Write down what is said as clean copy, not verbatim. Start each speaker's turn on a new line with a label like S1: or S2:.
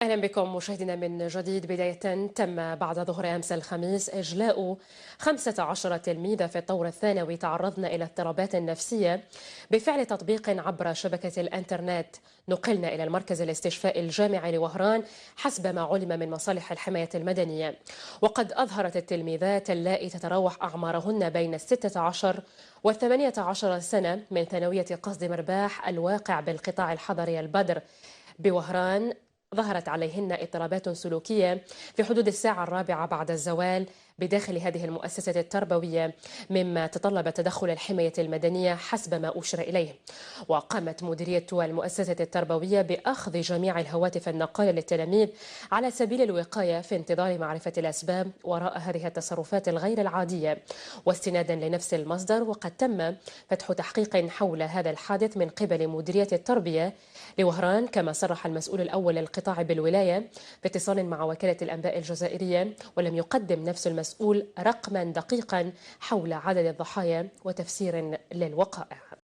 S1: أهلا بكم مشاهدينا من جديد. بداية تم بعد ظهر أمس الخميس إجلاء 15 تلميذة في الطور الثانوي تعرضن إلى اضطرابات نفسية بفعل تطبيق عبر شبكة الإنترنت. نقلنا إلى المركز الاستشفاء الجامعي لوهران حسب ما علم من مصالح الحماية المدنية. وقد أظهرت التلميذات اللائي تتراوح أعمارهن بين 16 و 18 سنة من ثانوية قصد مرباح الواقع بالقطاع الحضري البدر بوهران ظهرت عليهن اضطرابات سلوكية في حدود الساعة 4 بعد الزوال بداخل هذه المؤسسة التربوية، مما تطلب تدخل الحماية المدنية حسب ما أشر إليه. وقامت مديرية المؤسسة التربوية بأخذ جميع الهواتف النقالة للتلاميذ على سبيل الوقاية في انتظار معرفة الأسباب وراء هذه التصرفات الغير العادية واستنادا لنفس المصدر. وقد تم فتح تحقيق حول هذا الحادث من قبل مديرية التربية لوهران، كما صرح المسؤول الأول للقطاع بالولاية باتصال مع وكالة الأنباء الجزائرية، ولم يقدم نفس المسؤول رقما دقيقا حول عدد الضحايا وتفسير للوقائع.